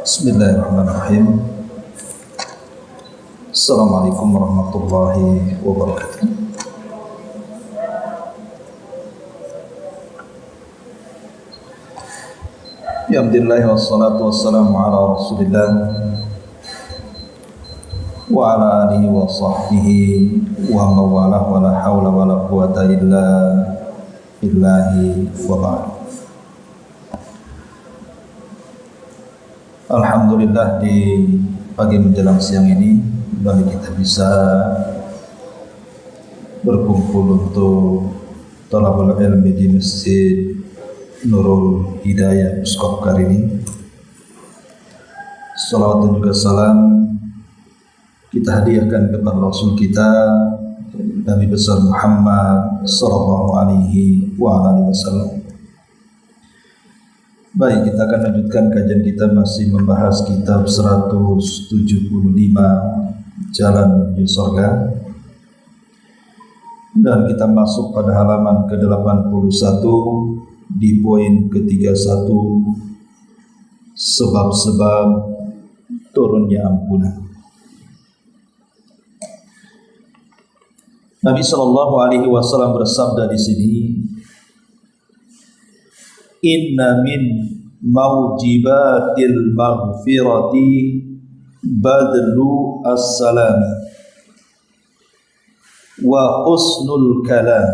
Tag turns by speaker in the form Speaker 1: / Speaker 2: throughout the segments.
Speaker 1: Bismillahirrahmanirrahim. Assalamualaikum warahmatullahi wabarakatuh. Alhamdulillah wassalatu wassalamu ala Rasulillah wa ala alihi wa sahbihi wa mawalah wa la hawla wa la quwata illa billahi wa ba'd. Alhamdulillah, di pagi menjelang siang ini kembali kita bisa berkumpul untuk thalabul ilmi di Masjid Nurul Hidayah Muskop Karini. Salawat dan juga salam kita hadiahkan kepada Rasul kita Nabi besar Muhammad sallallahu alaihi wasallam. Baik, kita akan lanjutkan kajian kita, masih membahas kitab 175 Jalan Menuju Surga, dan kita masuk pada halaman ke-81 di poin ke-31, sebab-sebab turunnya ampunan. Nabi sallallahu alaihi wasallam bersabda di sini, inna min maujibatil maghfirati badlu as-salami wa husnul kalam.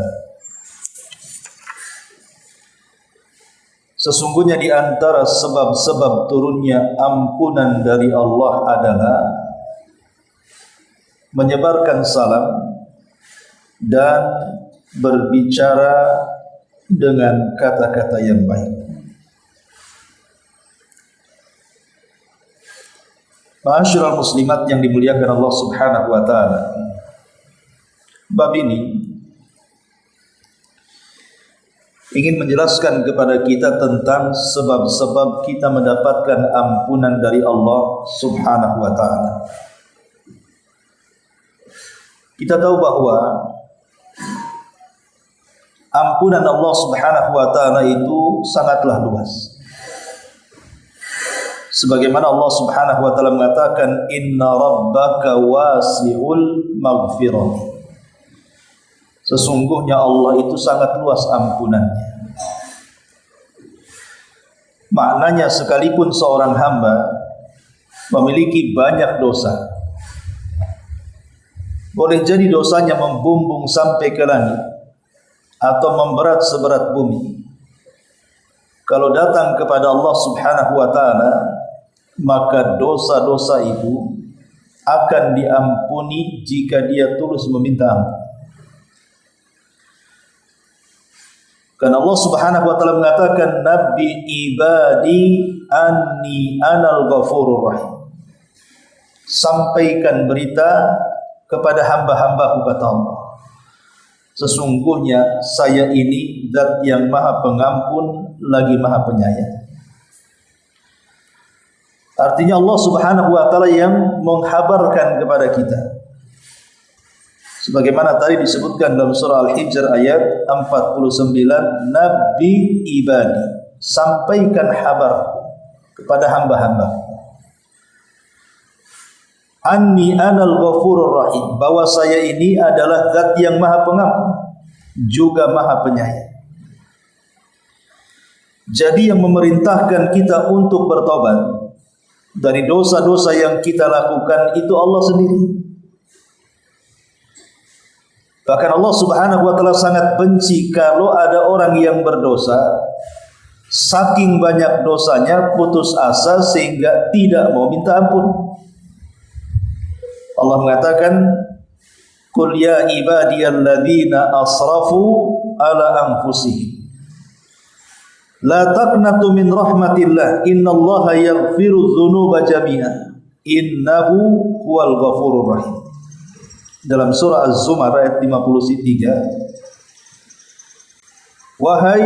Speaker 1: Sesungguhnya di antara sebab-sebab turunnya ampunan dari Allah adalah menyebarkan salam dan berbicara dengan kata-kata yang baik. Ma'asyiral muslimat yang dimuliakan Allah Subhanahu wa taala, bab ini ingin menjelaskan kepada kita tentang sebab-sebab kita mendapatkan ampunan dari Allah Subhanahu wa taala. Kita tahu bahwa ampunan Allah Subhanahu wa taala itu sangatlah luas. Sebagaimana Allah Subhanahu wa taala mengatakan, inna rabbaka wasi'ul maghfirah. Sesungguhnya Allah itu sangat luas ampunannya. Maknanya sekalipun seorang hamba memiliki banyak dosa, boleh jadi dosanya membumbung sampai ke langit atau memberat seberat bumi, kalau datang kepada Allah Subhanahu wa taala, maka dosa-dosa itu akan diampuni jika dia tulus meminta ampun. Karena Allah Subhanahu wa taala mengatakan, nabbi ibadi anni anal ghafurur rahim. Sampaikan berita kepada hamba-hambaku, kata Allah, sesungguhnya saya ini zat yang maha pengampun lagi maha penyayang. Artinya Allah Subhanahu wa taala yang menghabarkan kepada kita, sebagaimana tadi disebutkan dalam surah Al-Hijr ayat 49, nabbi ibadi, sampaikan kabar kepada hamba-hamba, anni anal ghafurur rahim, bahwa saya ini adalah zat yang maha pengampun juga maha penyayang. Jadi yang memerintahkan kita untuk bertobat dari dosa-dosa yang kita lakukan itu Allah sendiri. Bahkan Allah Subhanahu wa taala sangat benci kalau ada orang yang berdosa, saking banyak dosanya putus asa sehingga tidak mau minta ampun. Allah mengatakan, qul ya ibadiyalladzina asrafu ala anfusihim la taqnatu min rahmatillah innallaha yaghfiru dzunuba jami'an innahu huwal ghafurur rahim. Dalam surah Az-Zumar ayat 53, wahai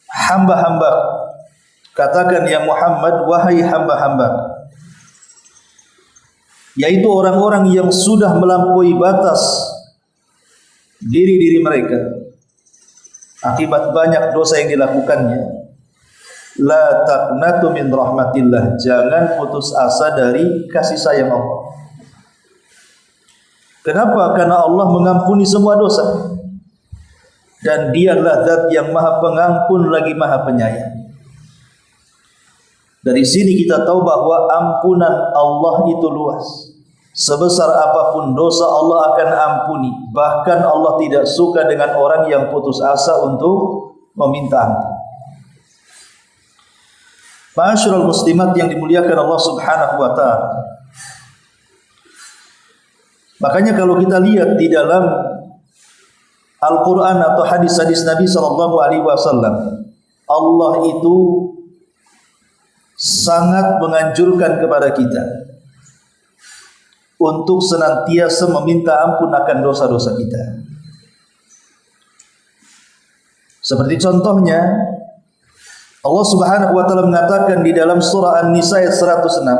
Speaker 1: hamba-hamba, katakan ya Muhammad, wahai hamba-hamba, yaitu orang-orang yang sudah melampaui batas diri-diri mereka akibat banyak dosa yang dilakukannya, La taqnatu min rahmatillah, jangan putus asa dari kasih sayang Allah. Kenapa? Karena Allah mengampuni semua dosa, dan Dialah Zat yang Maha Pengampun lagi Maha Penyayang. Dari sini kita tahu bahwa ampunan Allah itu luas. Sebesar apapun dosa Allah akan ampuni. Bahkan Allah tidak suka dengan orang yang putus asa untuk meminta ampun. Ma'asyiral muslimat yang dimuliakan Allah Subhanahu wa taala. Makanya kalau kita lihat di dalam Al-Quran atau hadis-hadis Nabi SAW, Allah itu sangat menganjurkan kepada kita untuk senantiasa meminta ampun akan dosa-dosa kita. Seperti contohnya, Allah Subhanahu wa taala mengatakan di dalam surah An-Nisa ayat 106,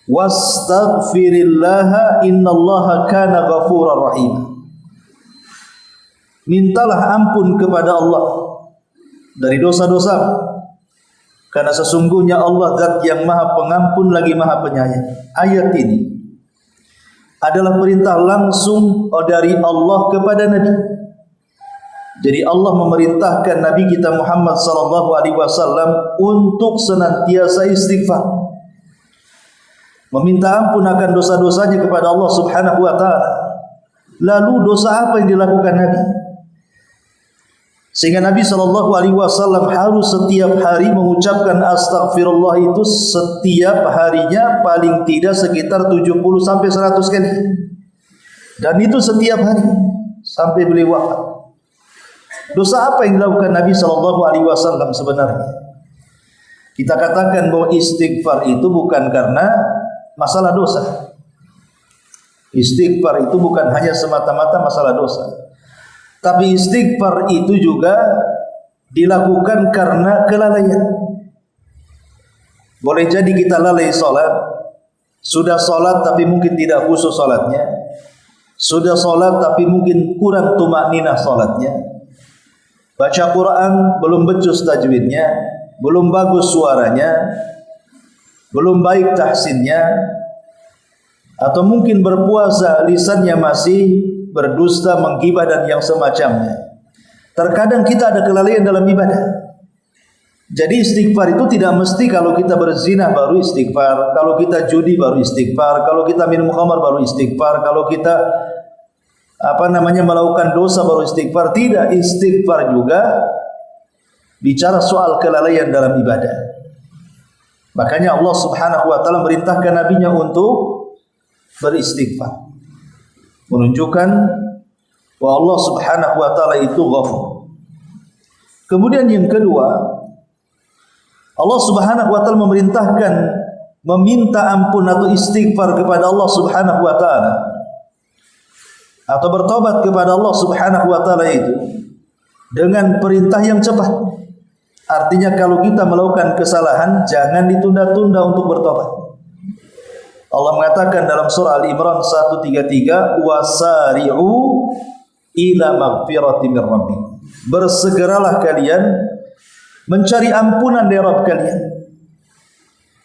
Speaker 1: "Wastaghfirillaha innallaha kana ghafurar rahim." Mintalah ampun kepada Allah dari dosa-dosa, karena sesungguhnya Allah Zat yang Maha Pengampun lagi Maha Penyayang. Ayat ini adalah perintah langsung dari Allah kepada Nabi. Jadi Allah memerintahkan Nabi kita Muhammad SAW untuk senantiasa istighfar, meminta ampun akan dosa-dosanya kepada Allah Subhanahu wa taala. Lalu dosa apa yang dilakukan Nabi? Sehingga Nabi SAW harus setiap hari mengucapkan astaghfirullah itu setiap harinya paling tidak sekitar 70 sampai 100 kali. Dan itu setiap hari sampai beliau wafat. Dosa apa yang dilakukan Nabi SAW sebenarnya? Kita katakan bahwa istighfar itu bukan karena masalah dosa. Istighfar itu bukan hanya semata-mata masalah dosa, tapi istighfar itu juga dilakukan karena kelalaian. Boleh jadi kita lalai solat, sudah solat tapi mungkin tidak khusyuk solatnya, sudah solat tapi mungkin kurang tumakninah solatnya, baca Quran belum becus tajwidnya, belum bagus suaranya, belum baik tahsinnya, atau mungkin berpuasa lisannya masih berdusta, menggibah dan yang semacamnya. Terkadang kita ada kelalaian dalam ibadah. Jadi istighfar itu tidak mesti kalau kita berzina baru istighfar, kalau kita judi baru istighfar, kalau kita minum khamar baru istighfar, kalau kita melakukan dosa baru istighfar. Tidak, istighfar juga bicara soal kelalaian dalam ibadah. Makanya Allah Subhanahu wa taala merintahkan nabinya untuk beristighfar, menunjukkan bahwa Allah Subhanahu wa taala itu Ghafur. Kemudian yang kedua, Allah Subhanahu wa taala memerintahkan meminta ampun atau istighfar kepada Allah Subhanahu wa taala, atau bertobat kepada Allah Subhanahu wa taala itu dengan perintah yang cepat. Artinya kalau kita melakukan kesalahan, jangan ditunda-tunda untuk bertobat. Allah mengatakan dalam surah Al-Imran 133, "Wasari'u ila maghfirati mir rabbikum." Bersegeralah kalian mencari ampunan dari Rabb kalian.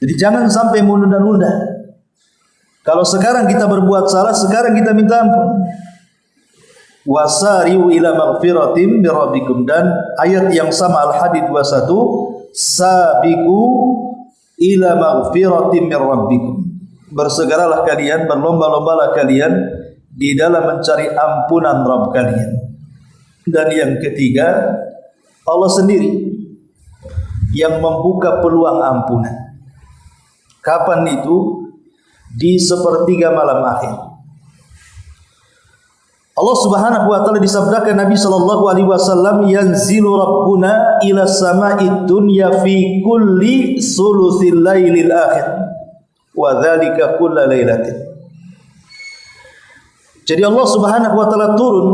Speaker 1: Jadi jangan sampai menunda-nunda. Kalau sekarang kita berbuat salah, sekarang kita minta ampun. Wasari'u ila maghfirati mir rabbikum, dan ayat yang sama Al-Hadid 21, "Sabiqu ila maghfirati mir rabbikum." Bersegeralah kalian, berlomba-lombalah kalian di dalam mencari ampunan Rabb kalian. Dan yang ketiga, Allah sendiri yang membuka peluang ampunan. Kapan itu? Di sepertiga malam akhir. Allah Subhanahu wa taala disabdakan Nabi sallallahu alaihi wasallam, "Yanzilu rabbuna ila sama'id dunya fi kulli sulusil lailil akhir." Wa dzalika kulla lailatin. Jadi Allah Subhanahu wa taala turun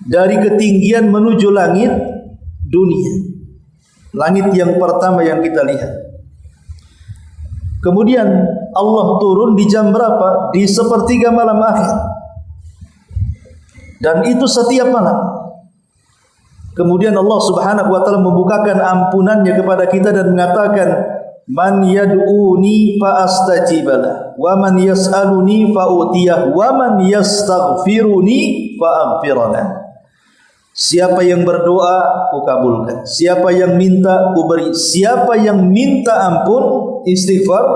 Speaker 1: dari ketinggian menuju langit dunia. Langit yang pertama yang kita lihat. Kemudian Allah turun di jam berapa? Di sepertiga malam akhir. Dan itu setiap malam. Kemudian Allah Subhanahu wa taala membukakan ampunannya kepada kita dan mengatakan, "Man yad'uni fa astajibalah, wa man yas'aluni fa utiyah, wa man yastaghfiruni fa aghfirlah." Siapa yang berdoa, ku kabulkan. Siapa yang minta, ku beri. Siapa yang minta ampun, istighfar,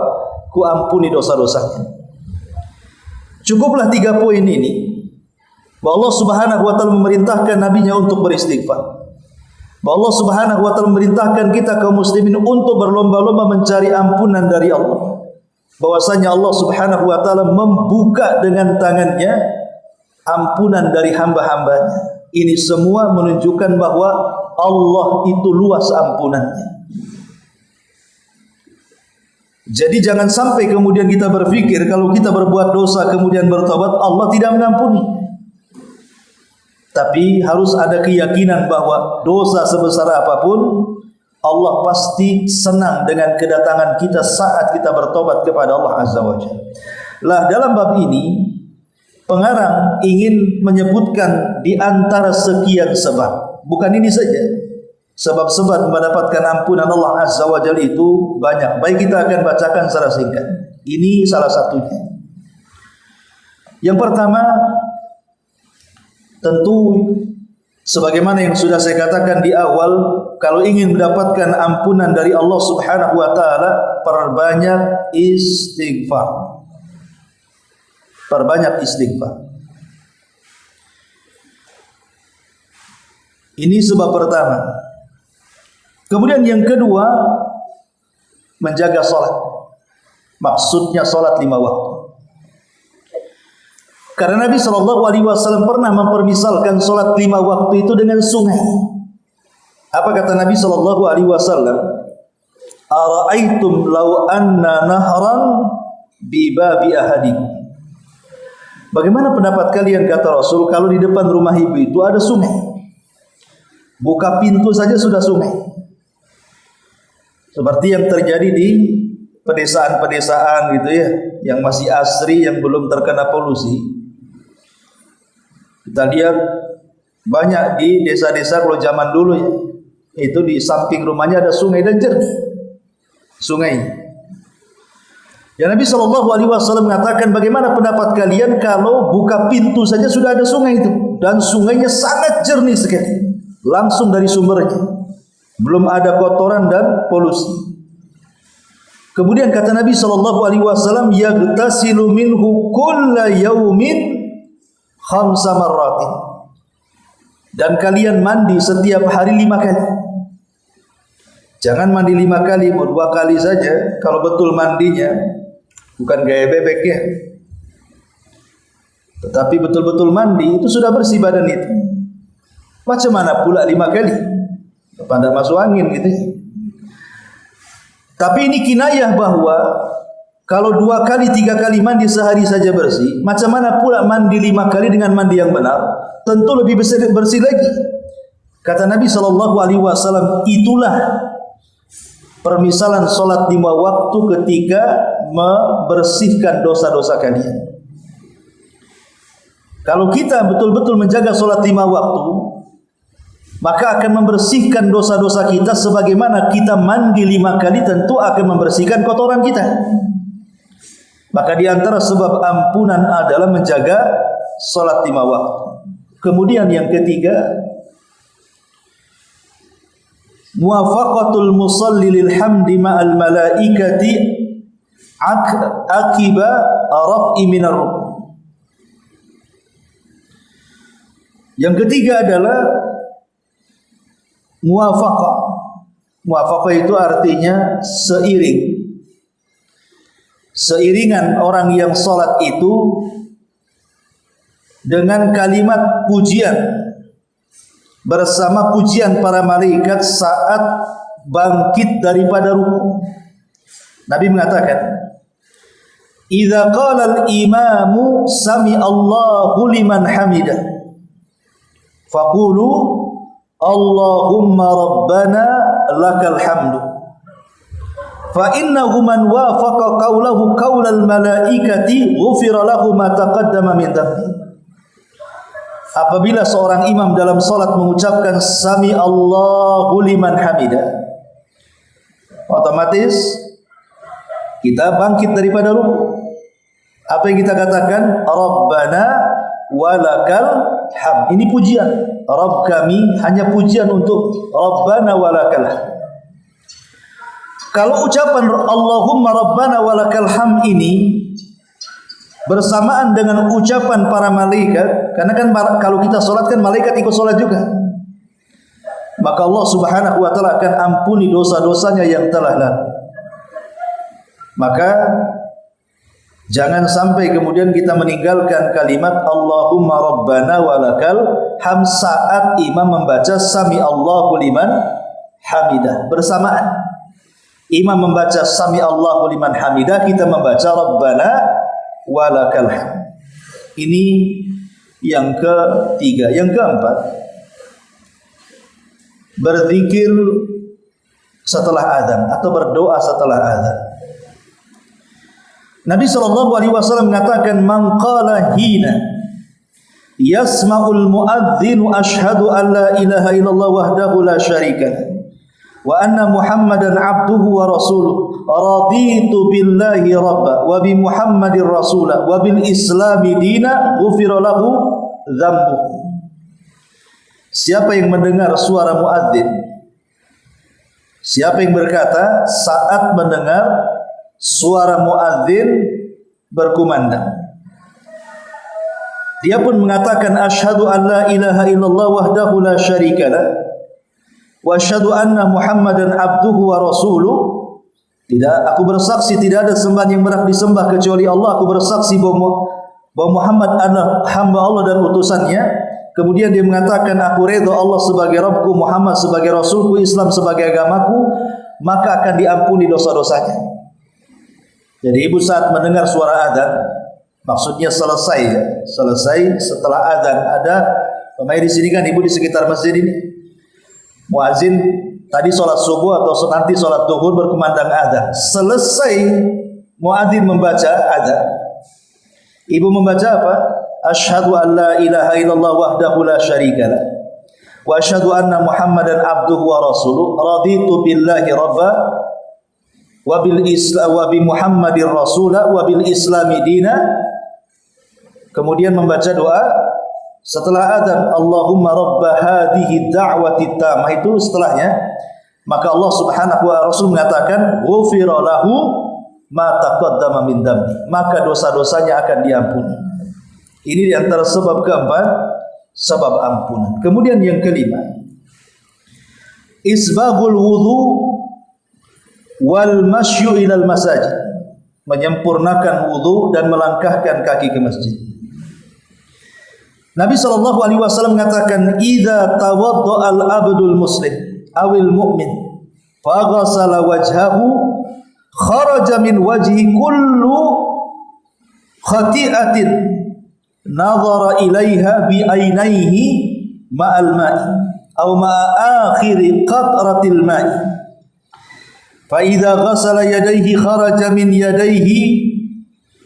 Speaker 1: ku ampuni dosa-dosanya. Cukuplah 3 poin ini. Bahwa Allah Subhanahu wa taala memerintahkan nabinya untuk beristighfar. Bahwa Allah Subhanahu wa taala memerintahkan kita kaum muslimin untuk berlomba-lomba mencari ampunan dari Allah. Bahwasanya Allah Subhanahu wa taala membuka dengan tangannya ampunan dari hamba-hambanya. Ini semua menunjukkan bahwa Allah itu luas ampunannya. Jadi jangan sampai kemudian kita berpikir kalau kita berbuat dosa kemudian bertobat Allah tidak mengampuni. Tapi harus ada keyakinan bahwa dosa sebesar apapun Allah pasti senang dengan kedatangan kita saat kita bertobat kepada Allah Azza wa Jalla. Lah dalam bab ini pengarang ingin menyebutkan di antara sekian sebab. Bukan ini saja. Sebab-sebab mendapatkan ampunan Allah Azza wa Jalla itu banyak. Baik, kita akan bacakan secara singkat. Ini salah satunya. Yang pertama, tentu sebagaimana yang sudah saya katakan di awal, kalau ingin mendapatkan ampunan dari Allah Subhanahu wa taala, perbanyak istighfar. Perbanyak istighfar. Ini sebab pertama. Kemudian yang kedua, menjaga salat. Maksudnya salat 5 waktu. Karena Nabi SAW pernah mempermisalkan salat 5 waktu itu dengan sungai. Apa kata Nabi SAW? Ara'aitum law anna nahran bi babi ahadikum. Bagaimana pendapat kalian, kata Rasul, kalau di depan rumah ibu itu ada sungai? Buka pintu saja sudah sungai. Seperti yang terjadi di pedesaan-pedesaan gitu ya, yang masih asri, yang belum terkena polusi. Kita lihat banyak di desa-desa kalau zaman dulu ya, itu di samping rumahnya ada sungai dan jernih. Sungai. Ya Nabi SAW mengatakan, bagaimana pendapat kalian kalau buka pintu saja sudah ada sungai itu, dan sungainya sangat jernih sekali, langsung dari sumbernya, belum ada kotoran dan polusi. Kemudian kata Nabi SAW, yaghtasilu minhu kulla yaumin 5 marratin, dan kalian mandi setiap hari 5 kali. Jangan mandi 5 kali, 2 kali saja. Kalau betul mandinya bukan gaya bebek ya, tetapi betul-betul mandi, itu sudah bersih badan itu. Macam mana pula 5 kali? Pada masuk angin gitu. Tapi ini kinayah bahwa kalau 2 kali 3 kali mandi sehari saja bersih, macam mana pula mandi 5 kali dengan mandi yang benar? Tentu lebih bersih lagi. Kata Nabi SAW, itulah permisalan solat 5 waktu ketika membersihkan dosa-dosa kalian. Kalau kita betul-betul menjaga solat 5 waktu, maka akan membersihkan dosa-dosa kita sebagaimana kita mandi 5 kali tentu akan membersihkan kotoran kita. Maka di antara sebab ampunan adalah menjaga solat 5 waktu. Kemudian yang ketiga, muwafaqatul musalli lil hamdi ma'al malaikati akiba raf'i minar rukun. Yang ketiga adalah muwafaqah. Muwafaqah itu artinya seiringan orang yang salat itu dengan kalimat pujian bersama pujian para malaikat saat bangkit daripada ruku. Nabi mengatakan, "Idza qala al-imamu sami Allahu liman hamidah, faqulu Allahumma rabbana lakal hamdu. Fa innahu man wafaqa qawlahu qawlal malaikati ghufira lahu ma taqaddama min dhanbi." apabila seorang imam dalam salat mengucapkan sami Allahu liman hamidah, otomatis kita bangkit daripada ruku. Apa yang kita katakan? Rabbana walakal hamd. Ini pujian. Rabb kami, hanya pujian untuk Rabbana walakal hamd. Kalau ucapan Allahumma Rabbana walakal hamd ini bersamaan dengan ucapan para malaikat, karena kan kalau kita solat kan malaikat ikut solat juga, maka Allah Subhanahu wa taala akan ampuni dosa-dosanya yang telah lalu. Maka jangan sampai kemudian kita meninggalkan kalimat Allahumma Rabbana walakal hamd saat imam membaca sami Allahu liman hamidah. Bersamaan imam membaca sami Allahu liman hamidah, kita membaca Rabbana walakal hamd. Ini yang ketiga. Yang keempat, berzikir setelah azan atau berdoa setelah azan. Nabi SAW mengatakan, man qala hina yasma'ul muadzinu asyhadu an la ilaha illallah wahdahu la syarika lahu wa anna Muhammadan abduhu wa rasuluhu raditu billahi rabba wa bi Muhammadir rasula wa bil islami dina ghufira lahu dzambuhu. Siapa yang mendengar suara muadzin, siapa yang berkata saat mendengar suara muadzin berkumandang, dia pun mengatakan asyhadu an la ilaha illallah wahdahu la syarika lah wa asyhadu anna Muhammadan abduhu wa rasuluh. Aku bersaksi tidak ada sembahan yang berhak disembah kecuali Allah. Aku bersaksi bahwa Muhammad adalah hamba Allah dan utusannya. Kemudian dia mengatakan, aku redha Allah sebagai Rabbku, Muhammad sebagai Rasulku, Islam sebagai agamaku, maka akan diampuni dosa-dosanya. Jadi ibu saat mendengar suara adzan, maksudnya selesai setelah adzan. Ada pemain di sini kan, ibu di sekitar masjid ini, muazin tadi sholat subuh atau nanti sholat zuhur berkumandang adzan. Selesai muadzin membaca adzan, ibu membaca apa? Asyhadu an la ilaha illallah wahdahu la syarika lah wa asyhadu anna Muhammadan abduhu wa rasuluh raditu billahi rabba wa bil islam wa bi Muhammadir rasula wa bil islami dina. Kemudian membaca doa setelah adzan, Allahumma rabba hadhihi da'wati tammah. Itu setelahnya, maka Allah Subhanahu wa Rasul mengatakan ghufira lahu ma taqaddama min dambi, maka dosa-dosanya akan diampuni. Ini di antara sebab keempat, sebab ampunan. Kemudian yang kelima, isbaghul wudu wal masyu ilal masajid, menyempurnakan wudu dan melangkahkan kaki ke masjid. Nabi SAW mengatakan, idza tawaddaa al-abdul muslim awil mu'min faghasala wajhahu kharaja min wajhi kullu khati'atin nazara ilaiha bi ainaihi ma'al ma'i aw ma'a akhiri qatratil ma'i fa idza ghasala yadayhi kharaja min yadayhi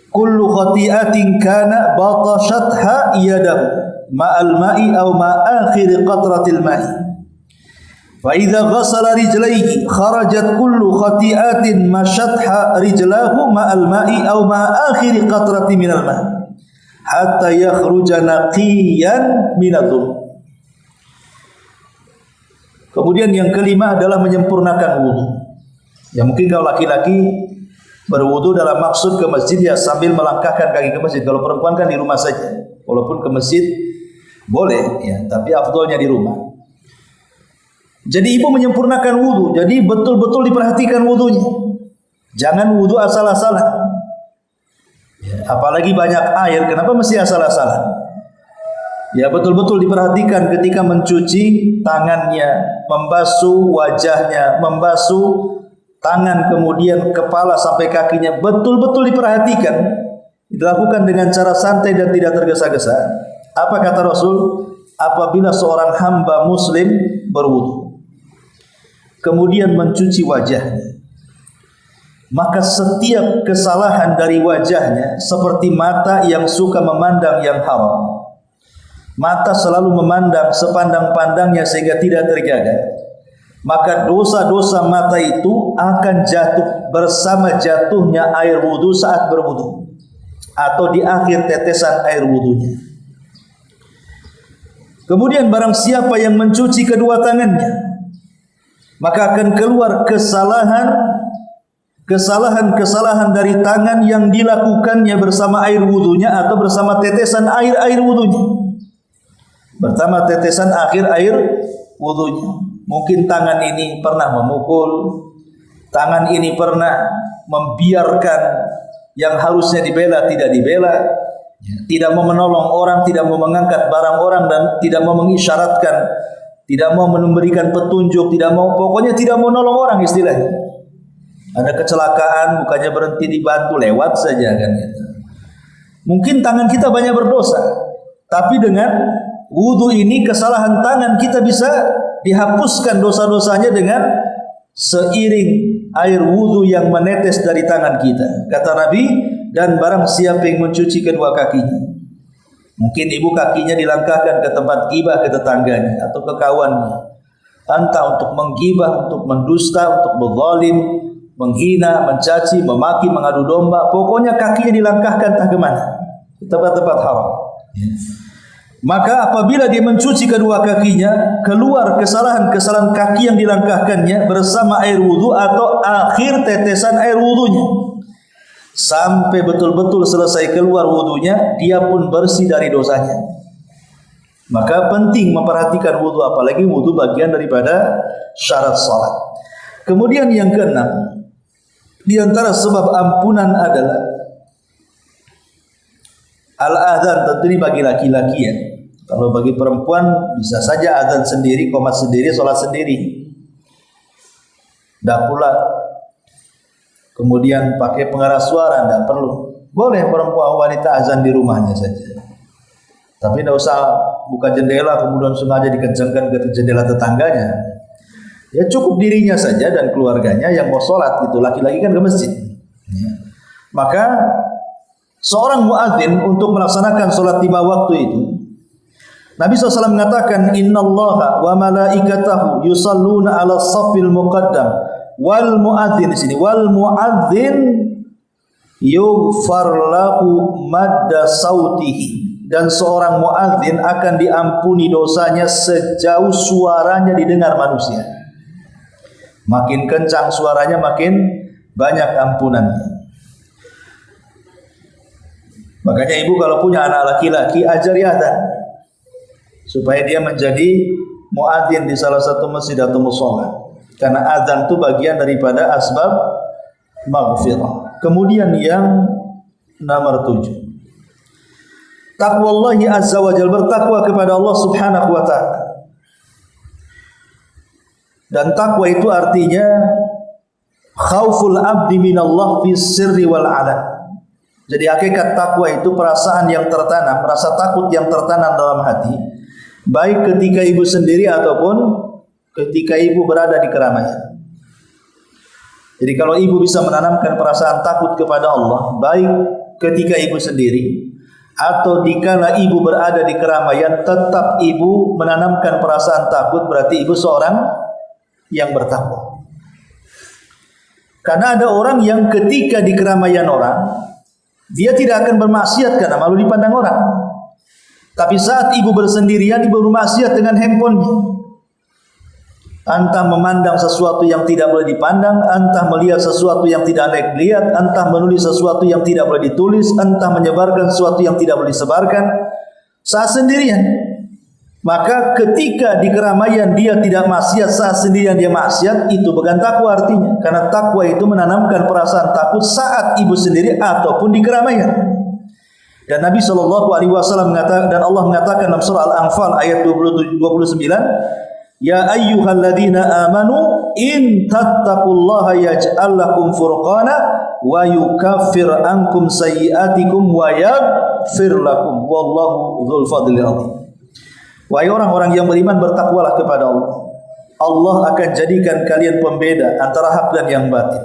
Speaker 1: kullu khati'atin kana batashatha yadahu ma'al ma'i aw ma'a akhiri qatratil ma'i fa idza ghasala rijlaihi kharajat kullu khati'atin mashatha rijlahu ma'al ma'i aw ma'a akhiri qatrati minal ma'i hatta yakhruja naqiyan minadh-dhunub. Kemudian yang kelima adalah menyempurnakan wudu. Ya mungkin kalau laki-laki berwudu dalam maksud ke masjid ya sambil melangkahkan kaki ke masjid. Kalau perempuan kan di rumah saja. Walaupun ke masjid boleh ya, tapi afdolnya di rumah. Jadi ibu menyempurnakan wudu. Jadi betul-betul diperhatikan wudunya. Jangan wudu asal-asalan. Ya, apalagi banyak air, kenapa mesti asal-asalan? Ya betul-betul diperhatikan ketika mencuci tangannya, membasuh wajahnya, membasuh tangan kemudian kepala sampai kakinya, betul-betul diperhatikan, dilakukan dengan cara santai dan tidak tergesa-gesa. Apa kata Rasul? Apabila seorang hamba muslim berwudu kemudian mencuci wajahnya, maka setiap kesalahan dari wajahnya seperti mata yang suka memandang yang haram, mata selalu memandang sepandang-pandangnya sehingga tidak terjaga, maka dosa-dosa mata itu akan jatuh bersama jatuhnya air wudu saat berwudu atau di akhir tetesan air wudunya. Kemudian barang siapa yang mencuci kedua tangannya, maka akan keluar kesalahan dari tangan yang dilakukannya bersama air wudunya atau bersama tetesan air wudunya. Pertama tetesan akhir air wudunya. Mungkin tangan ini pernah memukul, tangan ini pernah membiarkan yang harusnya dibela tidak dibela, tidak mau menolong orang, tidak mau mengangkat barang orang, dan tidak mau mengisyaratkan, tidak mau memberikan petunjuk, pokoknya tidak mau nolong orang istilahnya. Ada kecelakaan, bukannya berhenti dibantu, lewat saja kan gitu. Mungkin tangan kita banyak berdosa, tapi dengan wudu ini kesalahan tangan kita bisa dihapuskan dosa-dosanya dengan seiring air wudu yang menetes dari tangan kita. Kata Nabi, dan barang siapa yang mencuci kedua kakinya, mungkin ibu kakinya dilangkahkan ke tempat gibah ke tetangganya atau ke kawannya, entah untuk menggibah, untuk mendusta, untuk berzalim, menghina, mencaci, memaki, mengadu domba, pokoknya kakinya dilangkahkan entah kemana, ke tempat-tempat haram. Maka apabila dia mencuci kedua kakinya, keluar kesalahan-kesalahan kaki yang dilangkahkannya bersama air wudu atau akhir tetesan air wudunya, sampai betul-betul selesai keluar wudunya, dia pun bersih dari dosanya. Maka penting memperhatikan wudu, apalagi wudu bagian daripada syarat salat. Kemudian yang keenam, di antara sebab ampunan adalah al-adzan. Tentu ini bagi laki-laki ya. Kalau bagi perempuan bisa saja adzan sendiri, qomat sendiri, salat sendiri. Tidak pula kemudian pakai pengeras suara, tidak perlu. Boleh perempuan wanita azan di rumahnya saja. Tapi tidak usah buka jendela kemudian sengaja dikencangkan ke jendela tetangganya. Ya cukup dirinya saja dan keluarganya yang mau sholat gitu. Laki-laki kan ke masjid. Maka seorang muadzin untuk melaksanakan sholat 5 waktu itu, Nabi SAW mengatakan, innallaha wa malaikatahu yusalluna ala saffil muqaddam wal muadzin. Di sini wal muadzin yughfar lahu madda sautihi, dan seorang muadzin akan diampuni dosanya sejauh suaranya didengar manusia. Makin kencang suaranya makin banyak ampunannya. Makanya ibu kalau punya anak laki-laki, ajari adzan supaya dia menjadi muadzin di salah satu masjid atau mushola. Karena adzan itu bagian daripada asbab maghfirah. Kemudian yang nomor 7, taqwallahi azza wa jalla, bertakwa kepada Allah subhanahu wa ta'ala. Dan takwa itu artinya khauful abdi minallah fi sirri wal alan. Jadi hakikat takwa itu perasaan yang tertanam, rasa takut yang tertanam dalam hati, baik ketika ibu sendiri ataupun ketika ibu berada di keramaian. Jadi kalau ibu bisa menanamkan perasaan takut kepada Allah, baik ketika ibu sendiri atau dikala ibu berada di keramaian, tetap ibu menanamkan perasaan takut, berarti ibu seorang yang bertakwa. Karena ada orang yang ketika di keramaian orang, dia tidak akan bermaksiat karena malu dipandang orang. Tapi saat ibu bersendirian, ibu bermaksiat dengan handphonenya. Entah memandang sesuatu yang tidak boleh dipandang, entah melihat sesuatu yang tidak layak dilihat, entah menulis sesuatu yang tidak boleh ditulis, entah menyebarkan sesuatu yang tidak boleh disebarkan saat sendirian. Maka ketika di keramaian dia tidak maksiat, saat sendirian dia maksiat, itu bukan takwa artinya. Karena takwa itu menanamkan perasaan takut saat ibu sendiri ataupun di keramaian. Dan Nabi SAW mengatakan, dan Allah mengatakan dalam surah Al-Anfal ayat 29, ya ayyuhalladzina amanu in tattaqullaha yaj'al lakum furqana wa yukaffir ankum sayyi'atikum wa yaghfir lakum wallahu dzul fadlil adzim. Wahai orang-orang yang beriman, bertakwalah kepada Allah. Allah akan jadikan kalian pembeda antara hak dan yang batil.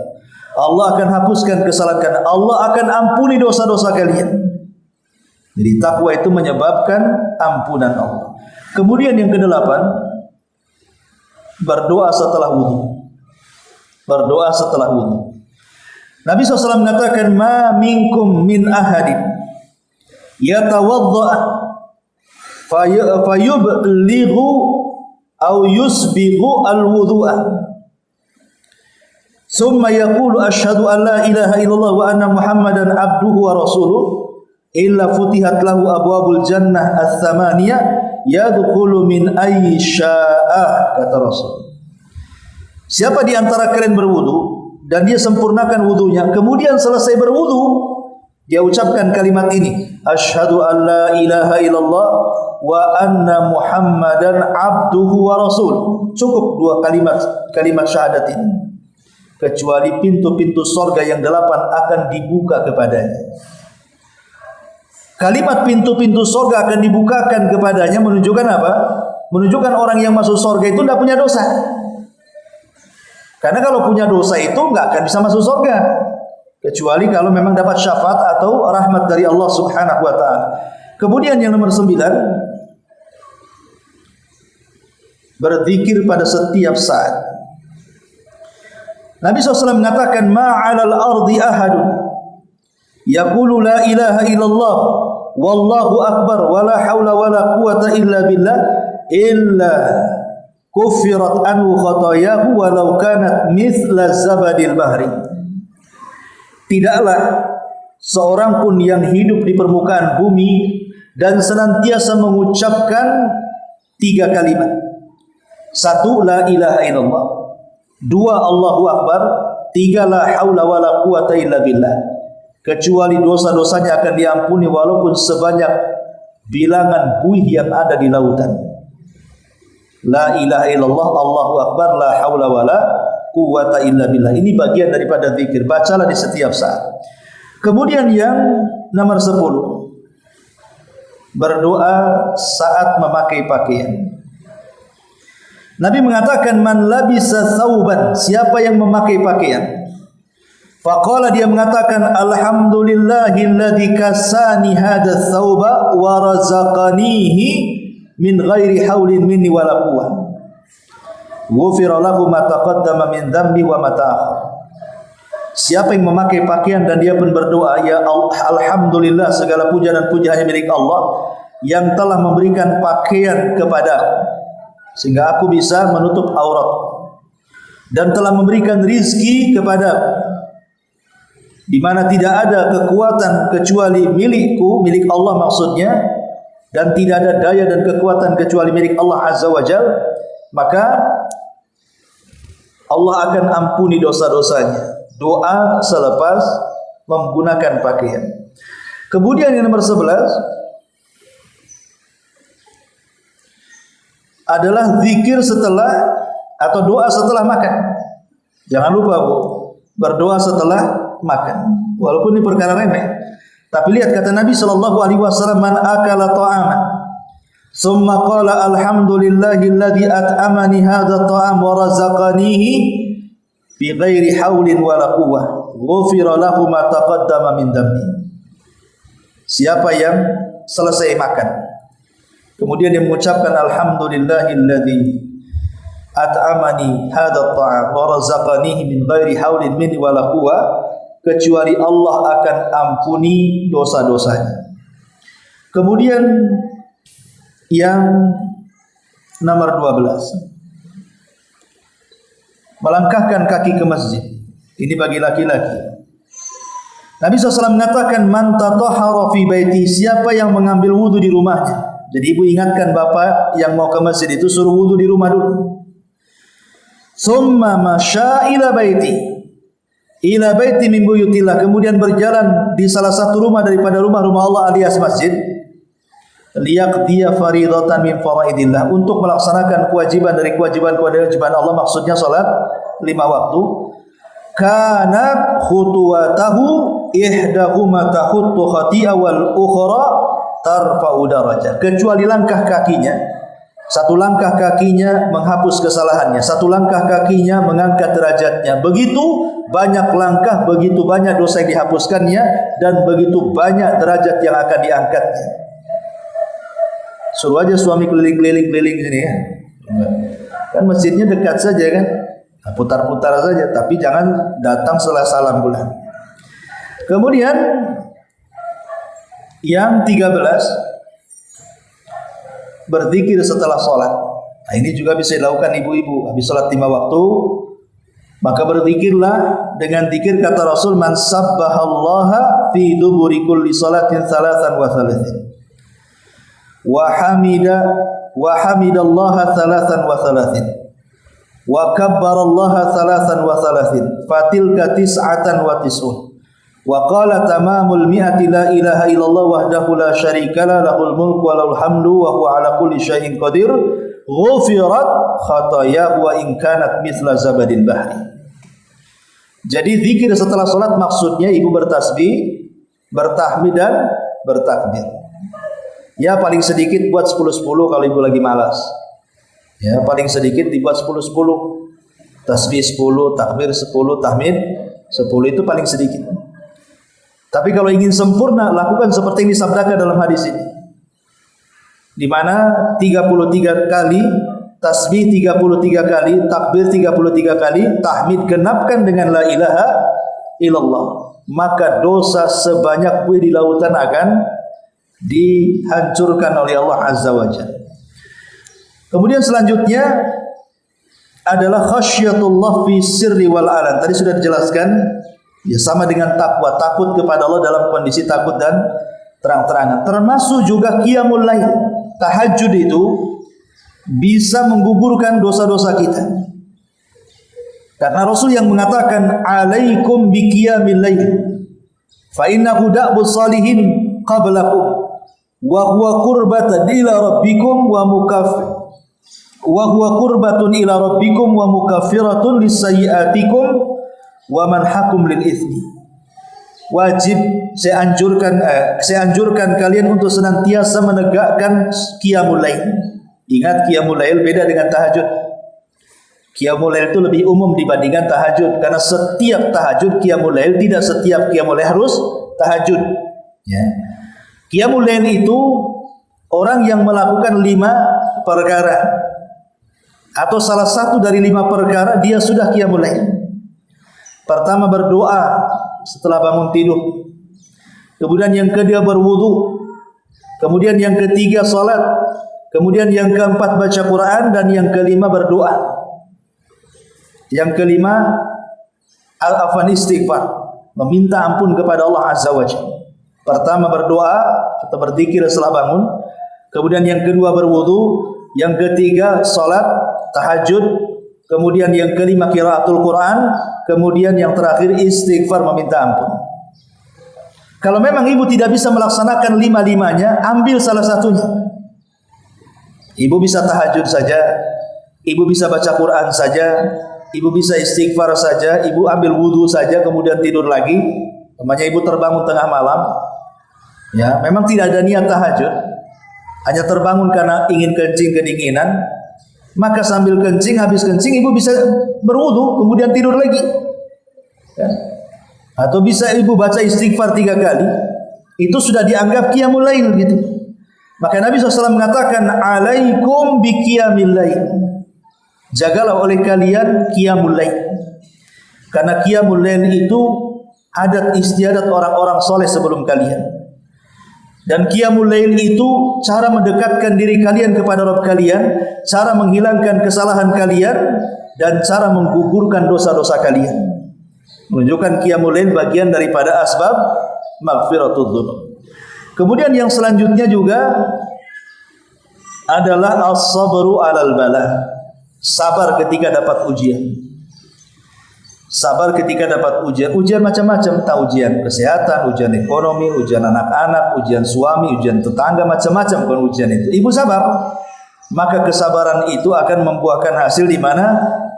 Speaker 1: Allah akan hapuskan kesalahan kalian. Allah akan ampuni dosa-dosa kalian. Jadi takwa itu menyebabkan ampunan Allah. Kemudian yang kedelapan, berdoa setelah wudu. Berdoa setelah wudu. Nabi SAW mengatakan, ma minkum min ahadin yatawadda fayublighu aw yusbighu al-wudu'a summa yaqulu asyhadu an la ilaha illallah wa anna muhammadan abduhu wa rasuluh illa futihat lahu abwabul jannah ats-tsamaniyah yadkhulu min ayyi syaa'a, kata Rasul. Siapa di antara kalian berwudu dan dia sempurnakan wudunya, kemudian selesai berwudu dia ucapkan kalimat ini, asyhadu an la ilaha illallah wa anna muhammadan abduhu wa rasuluh. Cukup dua kalimat syahadat ini, kecuali pintu-pintu sorga yang 8 akan dibuka kepadanya. Kalimat pintu-pintu sorga akan dibukakan kepadanya menunjukkan apa? Menunjukkan orang yang masuk sorga itu tidak punya dosa. Karena kalau punya dosa itu nggak akan bisa masuk surga, kecuali kalau memang dapat syafaat atau rahmat dari Allah Subhanahu wa taala. Kemudian yang nomor 9, berzikir pada setiap saat. Nabi SAW mengatakan, ma'alal ardi ahadun yaqulu la ilaha illallah wallahu akbar wala haula wala quwata illa billah illa kufirat anhu khatayahu walau kanat mithla zabadil bahri. Tidaklah seorang pun yang hidup di permukaan bumi dan senantiasa mengucapkan 3 kalimat. 1, la ilaha illallah. 2, Allahu akbar. 3, la haula wala quwata illa billah. Kecuali dosa-dosanya akan diampuni walaupun sebanyak bilangan buih yang ada di lautan. La ilaha illallah, Allahu akbar, la haula wala quwata illa billah. Ini bagian daripada zikir. Bacalah di setiap saat. Kemudian yang nomor 10, berdoa saat memakai pakaian. Nabi mengatakan, man labisa thawban, siapa yang memakai pakaian. Faqala, dia mengatakan, alhamdulillahilladzi kasani hadha thawba wa razaqanihi min ghairi haulin minni wala quwwah. Ghufira lahu ma taqaddama min dhanbi wa ma ta'akhkhar. Siapa yang memakai pakaian dan dia pun berdoa, ya alhamdulillah, segala puja dan puji hanya milik Allah yang telah memberikan pakaian kepadaku sehingga aku bisa menutup aurat, dan telah memberikan rizki kepadaku di mana tidak ada kekuatan kecuali milikku, milik Allah maksudnya, dan tidak ada daya dan kekuatan kecuali milik Allah Azza wa Jal, maka Allah akan ampuni dosa-dosanya. Doa selepas menggunakan pakaian. Kemudian yang nomor 11 adalah zikir setelah atau doa setelah makan. Jangan lupa Bu, berdoa setelah makan. Walaupun ini perkara remeh, tapi lihat kata Nabi SAW, man akala ta'aman summa qala alhamdulillahilladzi at'amani hadha ta'am wa razaqanihi bi ghairi haulin wala quwwah ghufira lahu ma taqaddama min dhanbi. Siapa yang selesai makan kemudian dia mengucapkan alhamdulillahilladzi at'amani hadha ta'am wa razaqanihi min ghairi haulin minni wala quwwah, kecuali Allah akan ampuni dosa-dosanya. Kemudian yang nomor 12, melangkahkan kaki ke masjid. Ini bagi laki-laki. Nabi SAW mengatakan, man tatahhara fi baiti, siapa yang mengambil wudu di rumahnya. Jadi ibu ingatkan bapak yang mau ke masjid itu suruh wudu di rumah dulu. Summa masya ila baiti min buyutillah, kemudian berjalan di salah satu rumah daripada rumah-rumah Allah alias masjid, liyaqdiya faridatan min faraidillah, untuk melaksanakan kewajiban dari kewajiban Allah, maksudnya salat 5 waktu. Kanat khutuwatahu ihdahuma tahuttu khati'a wal ukhra tarfa'u darajah, kecuali langkah kakinya Satu langkah kakinya menghapus kesalahannya, satu langkah kakinya mengangkat derajatnya. Begitu banyak langkah, begitu banyak dosa yang dihapuskannya, dan begitu banyak derajat yang akan diangkatnya. Suruh aja suami keliling-keliling sini ya. Kan masjidnya dekat saja kan, putar-putar saja, tapi jangan datang setelah salam bulan. Kemudian yang 13, berzikir setelah sholat. Nah, ini juga bisa dilakukan ibu-ibu. Habis sholat 5 waktu, maka berzikirlah dengan zikir kata Rasul, man sabbahallaha fi duburi kulli salatin thalathan wa thalathin wa hamidallaha thalathan wa thalathin wa kabbarallaha thalathan wa thalathin fatilka tis'atan wa tis'un wa qala tamamul mi'ati la ilaha illallah wahdahu la syarika la lahul mulku wa lahul hamdu wa huwa ala kulli syai'in qadir ghufirat khatayahu wa in kanat mithla zabadil bahri. Jadi zikir setelah salat maksudnya ibu bertasbih, bertahmid dan bertakbir. Ya paling sedikit buat 10-10 kalau ibu lagi malas. Ya paling sedikit dibuat 10-10. Tasbih 10, takbir 10, tahmid 10, itu paling sedikit. Tapi kalau ingin sempurna, lakukan seperti yang disabdakan dalam hadis ini, di mana 33 kali, tasbih 33 kali, takbir 33 kali, tahmid genapkan dengan la ilaha illallah, maka dosa sebanyak buih di lautan akan dihancurkan oleh Allah Azza wa Jalla. Kemudian selanjutnya adalah khasyatullah fi sirri wal alan. Tadi sudah dijelaskan, ya sama dengan takwa, takut kepada Allah dalam kondisi takut dan terang-terangan. Termasuk juga qiyamul lail. Tahajud itu bisa menggugurkan dosa-dosa kita. Karena Rasul yang mengatakan alaikum bi qiyamil lail fa innahu da'bus salihin qablakum wa huwa qurbatun ila rabbikum wa mukaffiratun lisayyi'atikum wa manhakum lil itsmi. Wajib saya anjurkan kalian untuk senantiasa menegakkan qiyamul lail. Ingat, qiyamul lail beda dengan tahajud. Qiyamul lail itu lebih umum dibandingkan tahajud, karena setiap tahajud qiyamul lail, tidak setiap qiyamul lail harus tahajud. Ya. Qiyamul lail itu orang yang melakukan 5 perkara atau salah satu dari 5 perkara, dia sudah qiyamul lail. Pertama, berdoa setelah bangun tidur. Kemudian yang kedua, berwudu. Kemudian yang ketiga, salat. Kemudian yang keempat, baca Quran. Dan yang kelima, berdoa. Yang kelima, istighfar, meminta ampun kepada Allah Azza wa Jalla. Pertama, berdoa atau berzikir setelah bangun. Kemudian yang kedua, berwudu. Yang ketiga, salat, tahajud. Kemudian yang kelima, qiraatul Quran. Kemudian yang terakhir, istighfar, meminta ampun. Kalau memang ibu tidak bisa melaksanakan 5-5-nya, ambil salah satunya. Ibu bisa tahajud saja, ibu bisa baca Quran saja, ibu bisa istighfar saja, ibu ambil wudu saja, kemudian tidur lagi. Namanya ibu terbangun tengah malam, ya memang tidak ada niat tahajud, hanya terbangun karena ingin kencing kedinginan, maka sambil kencing, habis kencing ibu bisa berwudu, kemudian tidur lagi. Ya. Atau bisa ibu baca istighfar 3 kali, itu sudah dianggap qiyamul lail gitu. Maka Nabi SAW mengatakan, alaikum bi qiyamil lail. Jagalah oleh kalian qiyamul lail. Karena qiyamul lail itu adat istiadat orang-orang soleh sebelum kalian. Dan qiyamul lail itu cara mendekatkan diri kalian kepada Rabb kalian, cara menghilangkan kesalahan kalian, dan cara menggugurkan dosa-dosa kalian. Menunjukkan qiyamul lail bagian daripada asbab maghfiratul dzunub. Kemudian yang selanjutnya juga adalah as-sabru 'alal bala. Sabar ketika dapat ujian. Sabar ketika dapat ujian. Ujian macam-macam, entah ujian kesehatan, ujian ekonomi, ujian anak-anak, ujian suami, ujian tetangga, macam-macam kan ujian itu. Ibu sabar, maka kesabaran itu akan membuahkan hasil di mana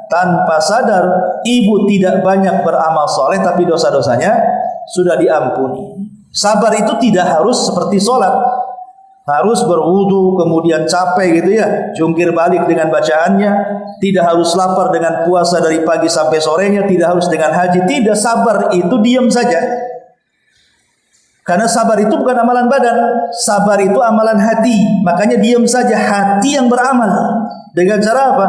Speaker 1: tanpa sadar ibu tidak banyak beramal soleh, tapi dosa-dosanya sudah diampuni. Sabar itu tidak harus seperti sholat. harus berwudu, kemudian capek gitu ya, jungkir balik dengan bacaannya, tidak harus lapar dengan puasa dari pagi sampai sorenya, tidak harus dengan haji, tidak, sabar itu diam saja. Karena sabar itu bukan amalan badan, sabar itu amalan hati. Makanya diam saja, hati yang beramal. Dengan cara apa?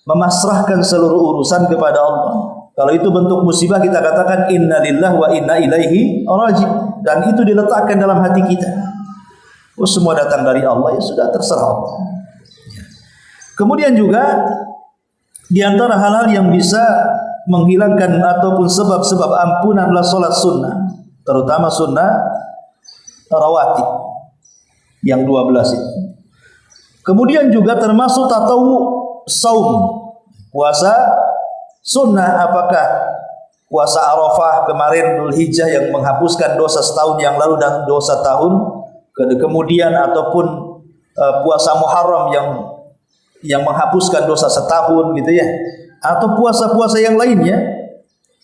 Speaker 1: Memasrahkan seluruh urusan kepada Allah. Kalau itu bentuk musibah, kita katakan inna lillahi wa inna ilaihi raji'un, dan itu diletakkan dalam hati kita. Oh, semua datang dari Allah, ya sudah, terserah Allah. Kemudian juga di antara hal-hal yang bisa menghilangkan ataupun sebab-sebab ampunan adalah salat sunnah, terutama sunnah rawatib yang 12 itu. Kemudian juga termasuk tatawu saum, puasa sunnah. Apakah puasa Arafah kemarin, Dzulhijjah, yang menghapuskan dosa setahun yang lalu dan dosa tahun kemudian, ataupun puasa Muharram yang menghapuskan dosa setahun gitu ya, atau puasa-puasa yang lainnya.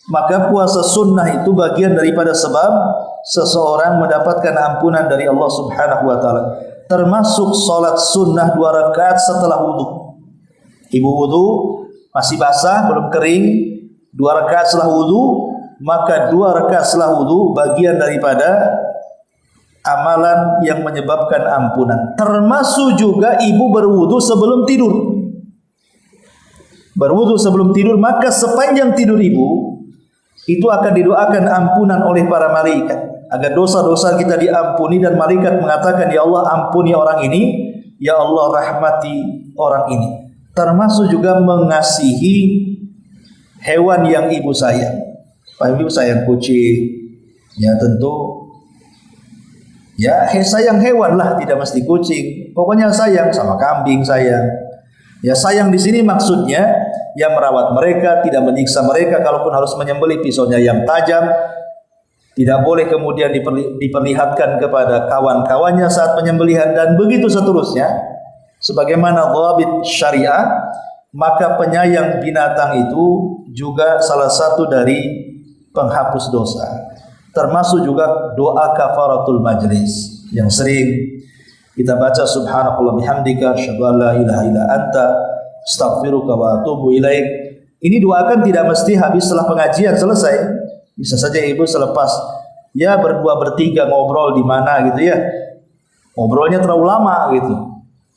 Speaker 1: Maka puasa sunnah itu bagian daripada sebab seseorang mendapatkan ampunan dari Allah Subhanahu wa taala. Termasuk salat sunnah 2 rakaat setelah wudu. Ibu wudu masih basah, belum kering, 2 rakaat setelah wudu, maka 2 rakaat setelah wudu bagian daripada amalan yang menyebabkan ampunan. Termasuk juga ibu berwudu sebelum tidur. Berwudu sebelum tidur, maka sepanjang tidur ibu itu akan didoakan ampunan oleh para malaikat, agar dosa-dosa kita diampuni, dan malaikat mengatakan, ya Allah, ampuni orang ini, ya Allah, rahmati orang ini. Termasuk juga mengasihi hewan yang ibu sayang. Pak ibu sayang kucing, ya tentu, ya sayang hewan lah, tidak mesti kucing. Pokoknya sayang sama kambing sayang. Ya sayang di sini maksudnya ya merawat mereka, tidak menyiksa mereka. Kalaupun harus menyembelih, pisaunya yang tajam. Tidak boleh kemudian diperlihatkan kepada kawan-kawannya saat penyembelihan, dan begitu seterusnya. Sebagaimana dhabit syariah, maka penyayang binatang itu juga salah satu dari penghapus dosa. Termasuk juga doa kafaratul majlis yang sering kita baca, subhanakallah bihamdika asyhadu an la ilaha illa anta astaghfiruka wa atubu ilaik. Ini doakan tidak mesti habis setelah pengajian selesai. Bisa saja ibu selepas ya berdua bertiga ngobrol di mana gitu ya. Ngobrolnya terlalu lama gitu.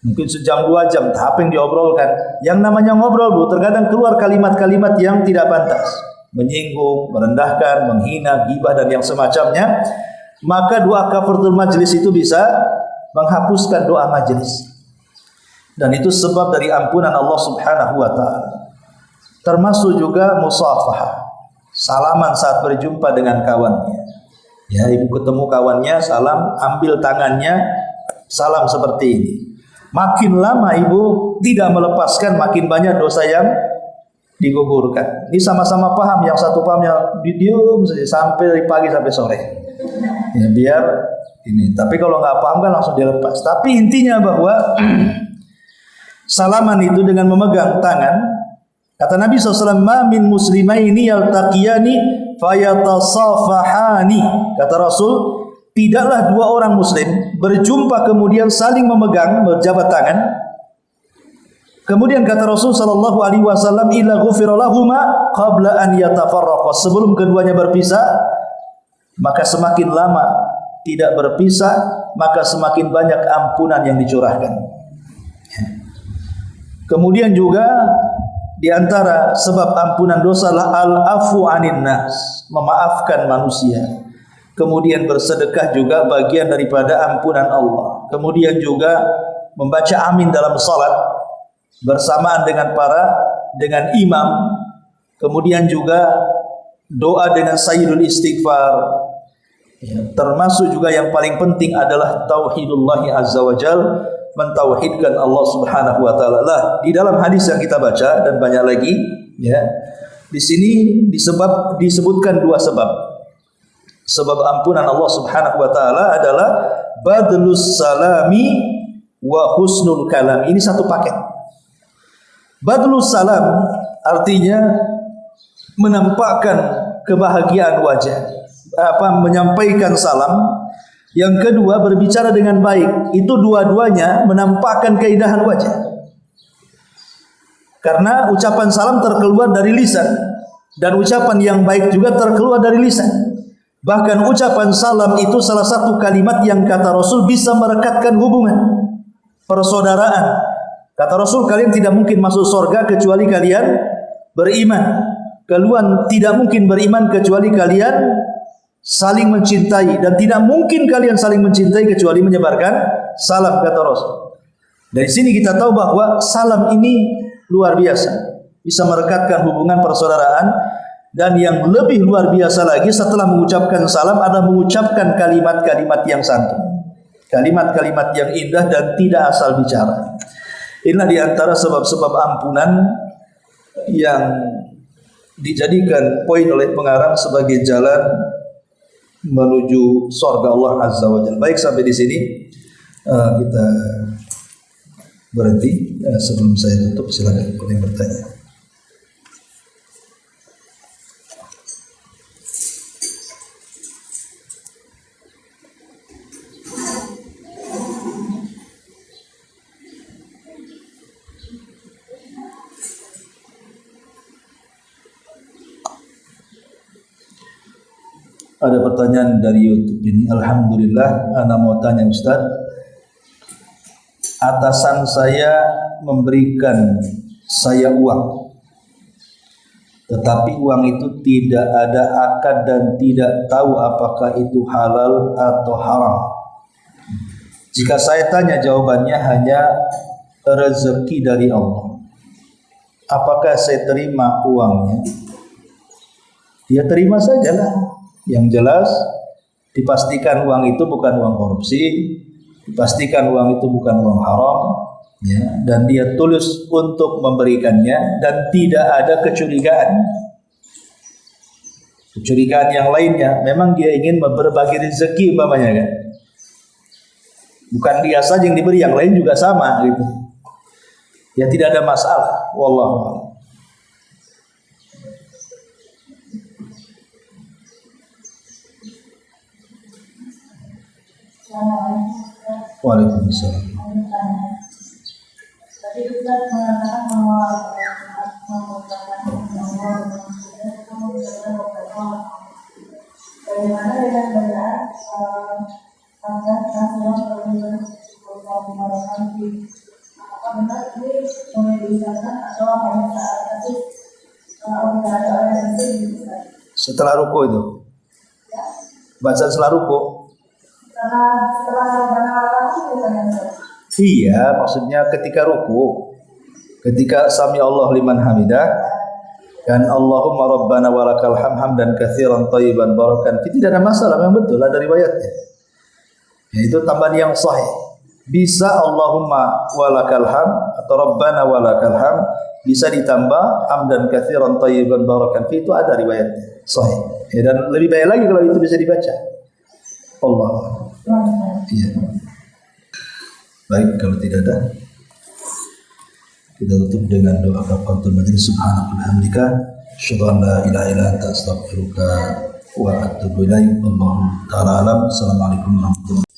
Speaker 1: Mungkin sejam 2 jam, apa yang diobrolkan? Yang namanya ngobrol, Bu, terkadang keluar kalimat-kalimat yang tidak pantas, menyinggung, merendahkan, menghina, ghibah dan yang semacamnya. Maka doa kafaratul majlis itu bisa menghapuskan doa majlis, dan itu sebab dari ampunan Allah Subhanahu wa taala. Termasuk juga musafahah, salaman saat berjumpa dengan kawannya. Ya, ibu ketemu kawannya, salam, ambil tangannya, salam seperti ini. Makin lama ibu tidak melepaskan, makin banyak dosa yang digugurkan. Ini sama-sama paham, yang satu paham, yang diam saja sampai dari pagi sampai sore. Ya biar ini. Tapi kalau nggak paham kan langsung dilepas. Tapi intinya bahwa salaman itu dengan memegang tangan. Kata Nabi SAW, ma min muslimaini yaltaqiyani fayatasafahani. Kata Rasul, tidaklah 2 orang muslim berjumpa kemudian saling memegang, berjabat tangan. Kemudian kata Rasul sallallahu alaihi wasallam, illa ghufira lahuma qabla an yatafarraqa. Sebelum keduanya berpisah, maka semakin lama tidak berpisah, maka semakin banyak ampunan yang dicurahkan. Kemudian juga di antara sebab ampunan dosa adalah al-afu anin nas, memaafkan manusia. Kemudian bersedekah juga bagian daripada ampunan Allah. Kemudian juga membaca amin dalam salat bersamaan dengan imam. Kemudian juga doa dengan sayyidul istighfar. Ya, termasuk juga yang paling penting adalah tauhidullahi azza wa jal, mentauhidkan Allah Subhanahu wa taala. Lah, di dalam hadis yang kita baca dan banyak lagi, ya. Di sini disebutkan 2 sebab. Sebab ampunan Allah Subhanahu wa taala adalah badlus salami wa husnul kalam. Ini satu paket. Badlus salam artinya menampakkan kebahagiaan wajah, menyampaikan salam Yang kedua, berbicara dengan baik. Itu dua-duanya menampakkan keindahan wajah. Karena ucapan salam terkeluar dari lisan, dan ucapan yang baik juga terkeluar dari lisan. Bahkan ucapan salam itu salah satu kalimat yang kata Rasul bisa merekatkan hubungan persaudaraan. Kata Rasul, kalian tidak mungkin masuk surga kecuali kalian beriman. Kalian tidak mungkin beriman kecuali kalian saling mencintai, dan tidak mungkin kalian saling mencintai kecuali menyebarkan salam, kata Rasul. Dari sini kita tahu bahwa salam ini luar biasa, bisa merekatkan hubungan persaudaraan. Dan yang lebih luar biasa lagi, setelah mengucapkan salam ada mengucapkan kalimat-kalimat yang santun, kalimat-kalimat yang indah dan tidak asal bicara. Inilah diantara sebab-sebab ampunan yang dijadikan poin oleh pengarang sebagai jalan menuju surga Allah Azza wa Jalla. Baik, sampai di sini kita berhenti. Sebelum saya tutup, silakan kalau yang bertanya. Ada pertanyaan dari YouTube ini. Alhamdulillah, ana mau tanya Ustaz. Atasan saya memberikan saya uang, tetapi uang itu tidak ada akad dan tidak tahu apakah itu halal atau haram. Jika saya tanya, jawabannya hanya rezeki dari Allah. Apakah saya terima uangnya? Ya terima sajalah. Yang jelas dipastikan uang itu bukan uang korupsi, dipastikan uang itu bukan uang haram, ya, dan dia tulus untuk memberikannya dan tidak ada kecurigaan. Kecurigaan yang lainnya, memang dia ingin berbagi rezeki umpamanya kan. Bukan dia saja yang diberi, yang lain juga sama gitu. Ya tidak ada masalah, wallahu a'lam. Waalaikumsalam.
Speaker 2: Tadi Ustaz mengatakan bahwa bagaimana dengan bacaan apakah benar ini boleh diucapkan atau hanya saat kasus orang
Speaker 1: setelah ruku itu? Baca setelah ruku? Iya, maksudnya ketika ruku, ketika sami Allah liman hamidah, dan Allahumma rabbana walakal hamdan katsiran thayyiban barakan, tidak ada masalah, memang betul ada riwayatnya. Itu tambahan yang sahih. Bisa Allahumma walakal hamd atau rabbana walakal hamd, bisa ditambah hamdan katsiran thayyiban barakan, itu ada riwayatnya sahih. Ya, dan lebih baik lagi kalau itu bisa dibaca. Allah. Iya. Baik, kalau tidak ada, kita tutup dengan doa kafaratul majlis. Subhanaka bihamdika asyhadu an la ilaha illa anta astaghfiruka wa atubu ilaik. Allahu ta'ala alam. Assalamualaikum warahmatullahi wabarakatuh.